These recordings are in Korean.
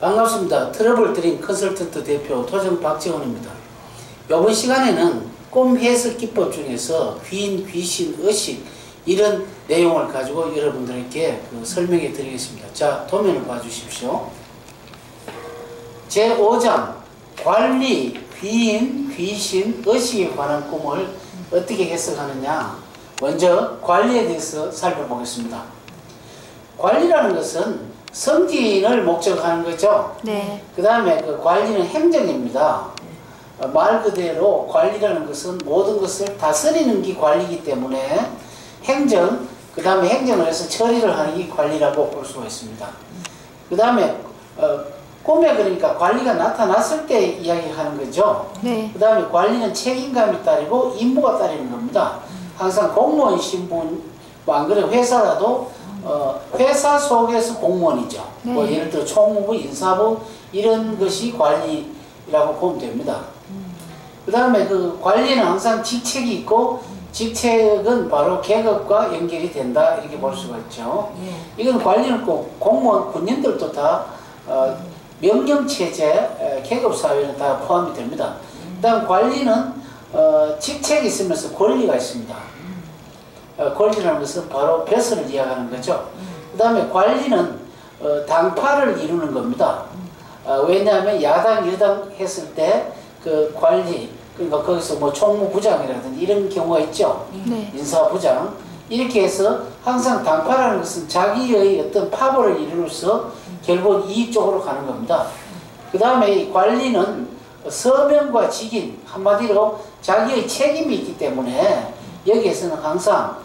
반갑습니다. 트러블 드림 컨설턴트 대표 토정 박지원입니다. 이번 시간에는 꿈 해석 기법 중에서 귀인, 귀신, 의식 이런 내용을 가지고 여러분들에게 설명해 드리겠습니다. 자, 도면을 봐주십시오. 제5장 관리, 귀인, 귀신, 의식에 관한 꿈을 어떻게 해석하느냐. 먼저 관리에 대해서 살펴보겠습니다. 관리라는 것은 성진을 목적하는 거죠. 네. 그 다음에 그 관리는 행정입니다. 말 그대로 관리라는 것은 모든 것을 다스리는 게 관리이기 때문에 행정, 그 다음에 행정을 해서 처리를 하는 게 관리라고 볼 수가 있습니다. 그 다음에 꿈에 그러니까 관리가 나타났을 때 이야기하는 거죠. 네. 그 다음에 관리는 책임감이 따르고 임무가 따르는 겁니다. 항상 공무원 신분, 뭐 안 그래 회사라도 회사 속에서 공무원이죠. 네. 뭐 예를 들어 총무부, 인사부 이런 것이 관리라고 보면 됩니다. 그 다음에 그 관리는 항상 직책이 있고 직책은 바로 계급과 연결이 된다 이렇게 볼 수가 있죠. 이건 관리는 꼭 공무원, 군인들도 다 명령체제, 계급사회는 다 포함이 됩니다. 그 다음 관리는 직책이 있으면서 권리가 있습니다. 권리라는 것은 바로 벼슬을 이야기하는 거죠. 그 다음에 관리는 당파를 이루는 겁니다. 왜냐하면 야당, 여당 했을 때 그 관리, 그러니까 거기서 뭐 총무부장이라든지 이런 경우가 있죠. 네. 인사부장. 이렇게 해서 항상 당파라는 것은 자기의 어떤 파벌을 이루어서 결국 이익 쪽으로 가는 겁니다. 그 다음에 관리는 서명과 직인, 한마디로 자기의 책임이 있기 때문에 여기에서는 항상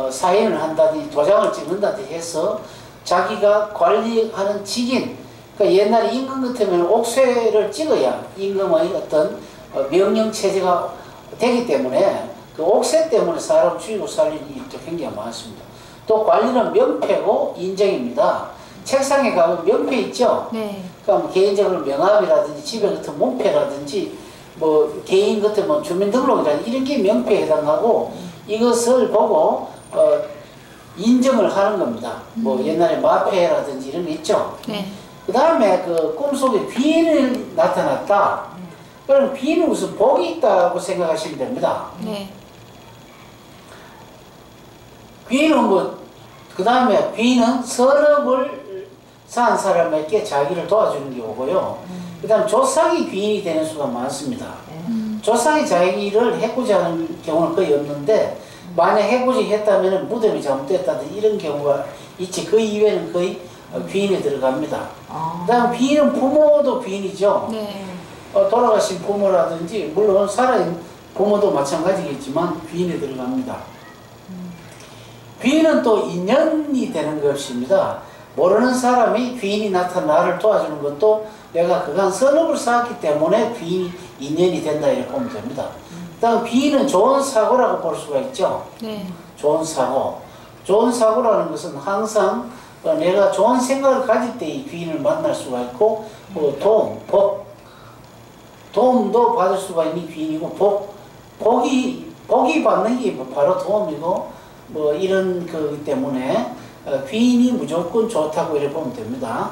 사인을 한다든지 도장을 찍는다든지 해서 자기가 관리하는 직인, 그러니까 옛날에 임금 같으면 옥쇠를 찍어야 임금의 어떤 명령체제가 되기 때문에 그 옥쇠 때문에 사람 죽이고 살리는 일도 굉장히 많습니다. 또 관리는 명패고 인정입니다. 책상에 가면 명패 있죠? 네. 그러니까 개인적으로 명함이라든지 집에 같은 문패라든지 뭐 개인 같은 주민등록이라든지 이런 게 명패에 해당하고 이것을 보고 인정을 하는 겁니다. 뭐 옛날에 마패라든지 이런 게 있죠. 네. 그 다음에 그 꿈속에 귀인이 나타났다. 그럼 귀인은 무슨 복이 있다고 생각하시면 됩니다. 네. 귀인은 뭐, 그 다음에 귀인은 선업을 산 사람에게 자기를 도와주는 경우고요. 그 다음 조상이 귀인이 되는 수가 많습니다. 조상이 자기를 해코지 하는 경우는 거의 없는데 만약 해코지 했다면 무덤이 잘못됐다든지 이런 경우가 있지. 그 이외에는 거의 귀인에 들어갑니다. 그 다음 귀인은 부모도 귀인이죠. 네. 돌아가신 부모라든지 물론 살아있는 부모도 마찬가지겠지만 귀인에 들어갑니다. 귀인은 또 인연이 되는 것입니다. 모르는 사람이 귀인이 나타나 나를 도와주는 것도 내가 그간 선업을 쌓았기 때문에 귀인이 인연이 된다 이렇게 보면 됩니다. 그 다음 귀인은 좋은 사고라고 볼 수가 있죠. 네. 좋은 사고. 좋은 사고라는 것은 항상 내가 좋은 생각을 가질 때 이 귀인을 만날 수가 있고 도움, 복, 도움도 받을 수가 있는 귀인이고 복이 받는 게 바로 도움이고 뭐 이런 거기 때문에 귀인이 무조건 좋다고 이렇게 보면 됩니다.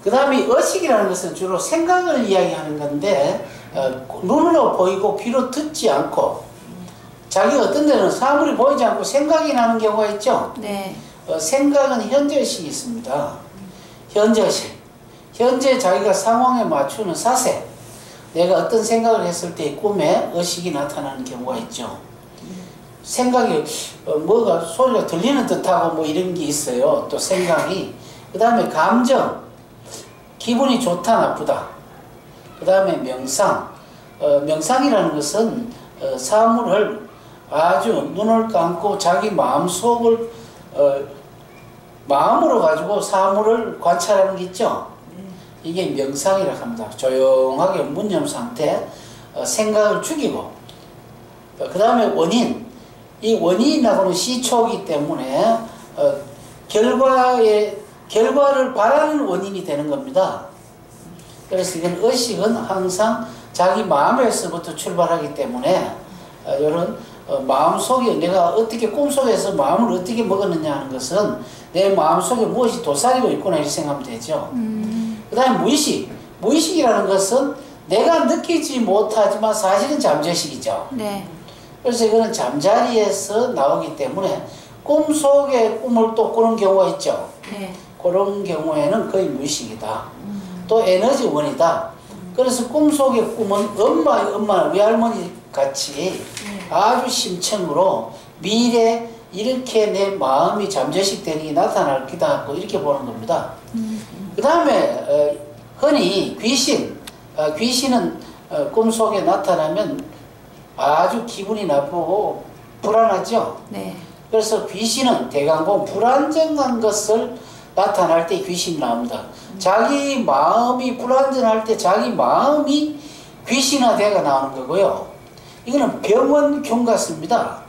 그 다음에 의식이라는 것은 주로 생각을 이야기하는 건데 눈으로 보이고 귀로 듣지 않고 자기가 어떤 데는 사물이 보이지 않고 생각이 나는 경우가 있죠. 네. 생각은 현재의식이 있습니다. 현재의식. 현재 자기가 상황에 맞추는 사세. 내가 어떤 생각을 했을 때 꿈에 의식이 나타나는 경우가 있죠. 생각이 뭐가 소리가 들리는 듯하고 뭐 이런 게 있어요. 또 생각이. 그 다음에 감정. 기분이 좋다 나쁘다. 그 다음에 명상. 명상이라는 것은 사물을 아주 눈을 감고 자기 마음속을 마음으로 가지고 사물을 관찰하는 게 있죠. 이게 명상이라고 합니다. 조용하게 문념 상태, 생각을 죽이고 그 다음에 원인. 이 원인이 나오는 시초이기 때문에 결과를 바라는 원인이 되는 겁니다. 그래서 이건 의식은 항상 자기 마음에서부터 출발하기 때문에 이런 마음속에 내가 어떻게 꿈속에서 마음을 어떻게 먹었느냐 하는 것은 내 마음속에 무엇이 도사리고 있구나 이렇게 생각하면 되죠. 그 다음에 무의식. 무의식이라는 것은 내가 느끼지 못하지만 사실은 잠재식이죠. 네. 그래서 이거는 잠자리에서 나오기 때문에 꿈속에 꿈을 또 꾸는 경우가 있죠. 네. 그런 경우에는 거의 무의식이다. 또 에너지원이다. 그래서 꿈속의 꿈은 엄마, 외할머니 같이 아주 심층으로 미래 이렇게 내 마음이 잠재식 되는 게 나타날 기다 하고 이렇게 보는 겁니다. 그 다음에 흔히 귀신은 꿈속에 나타나면 아주 기분이 나쁘고 불안하죠. 네. 그래서 귀신은 대강공 불안정한 것을 나타날 때 귀신이 나옵니다. 자기 마음이 불안정할 때 자기 마음이 귀신화되가 나오는 거고요. 이거는 병원균 같습니다.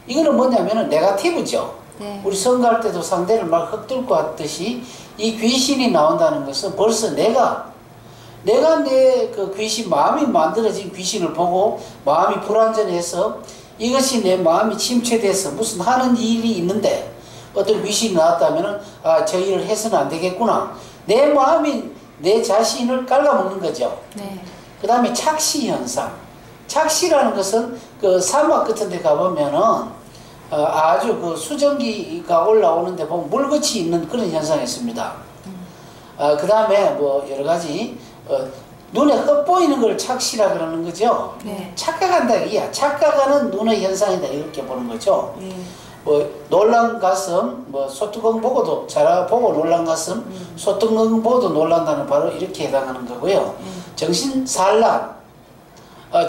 이거는 뭐냐면은 네거티브죠. 네. 우리 선거할 때도 상대를 막 흙뚫고 왔듯이 이 귀신이 나온다는 것은 벌써 내가 내 그 귀신, 마음이 만들어진 귀신을 보고 마음이 불안전해서 이것이 내 마음이 침체돼서 무슨 하는 일이 있는데 어떤 귀신이 나왔다면은 저 일을 해서는 안 되겠구나. 내 마음이 내 자신을 깔아먹는 거죠. 네. 그 다음에 착시 현상. 착시라는 것은 그 사막 같은 데 가보면은 아주 그 수증기가 올라오는데 보면 물끝이 있는 그런 현상이 있습니다. 그 다음에 뭐 여러 가지 눈에 헛보이는 걸 착시라 그러는 거죠. 네. 착각한다 이야. 착각하는 눈의 현상이다 이렇게 보는 거죠. 뭐 놀란 가슴, 뭐 소뚜껑 보고도 보고 놀란 가슴, 소뚜껑 보고도 놀란다는 바로 이렇게 해당하는 거고요. 정신산란.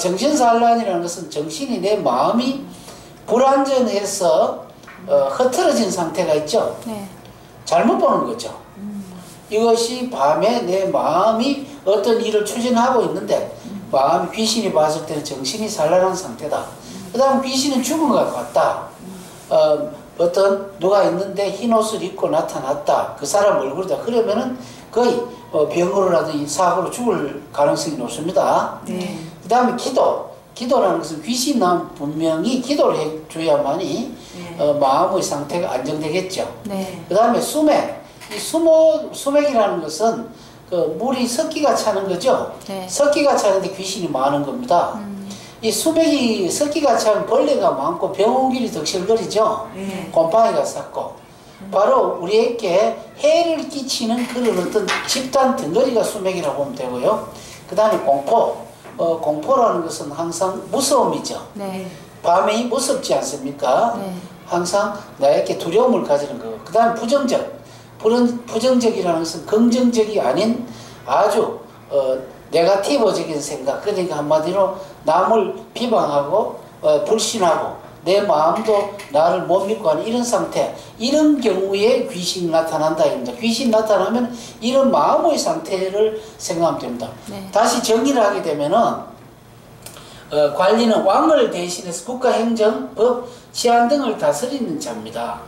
정신산란이라는 것은 정신이 내 마음이 불안전해서 흐트러진 상태가 있죠. 네. 잘못 보는 거죠. 이것이 밤에 내 마음이 어떤 일을 추진하고 있는데 마음이 귀신이 봤을 때는 정신이 산란한 상태다. 그 다음 귀신은 죽은 것 같다. 어떤 누가 있는데 흰 옷을 입고 나타났다. 그 사람 얼굴이다. 그러면은 거의 병으로라든지 사고로 죽을 가능성이 높습니다. 네. 그 다음에 기도라는 것은 귀신이 나면 분명히 기도를 해줘야만이 마음의 상태가 안정되겠죠. 네. 그 다음에 수맥. 이 수맥이라는 것은 그 물이 섞기가 차는 거죠. 네. 섞기가 차는데 귀신이 많은 겁니다. 이 수맥이 섞기가 차면 벌레가 많고 병원길이 덕실거리죠. 네. 곰팡이가 쌌고 바로 우리에게 해를 끼치는 그런 어떤 집단 덩어리가 수맥이라고 보면 되고요. 그 다음에 공포. 공포라는 것은 항상 무서움이죠. 네. 밤이 무섭지 않습니까? 네. 항상 나에게 두려움을 가지는 거고. 그 다음에 부정적이라는 것은 긍정적이 아닌 아주 네거티브적인 생각. 그러니까 한마디로 남을 비방하고 불신하고 내 마음도 나를 못 믿고 하는 이런 상태. 이런 경우에 귀신이 나타난다 입니다. 귀신이 나타나면 이런 마음의 상태를 생각하면 됩니다. 네. 다시 정리를 하게 되면은 관리는 왕을 대신해서 국가행정, 법, 치안 등을 다스리는 자입니다.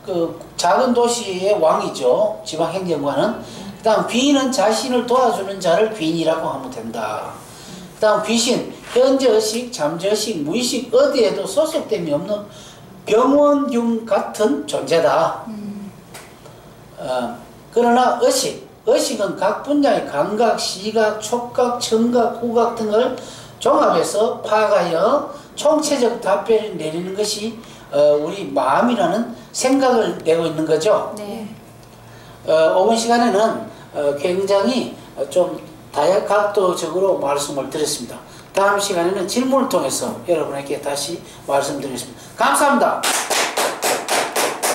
그 작은 도시의 왕이죠. 지방행정관은. 그 다음 귀인은 자신을 도와주는 자를 귀인이라고 하면 된다. 그 다음 귀신, 현재의식, 잠재의식, 무의식 어디에도 소속됨이 없는 병원균 같은 존재다. 그러나 의식은 각 분야의 감각, 시각, 촉각, 청각, 후각 등을 종합해서 파악하여 총체적 답변을 내리는 것이 우리 마음이라는 생각을 내고 있는 거죠. 네. 5번 시간에는 굉장히 좀 다각도적으로 말씀을 드렸습니다. 다음 시간에는 질문을 통해서 여러분에게 다시 말씀드리겠습니다. 감사합니다.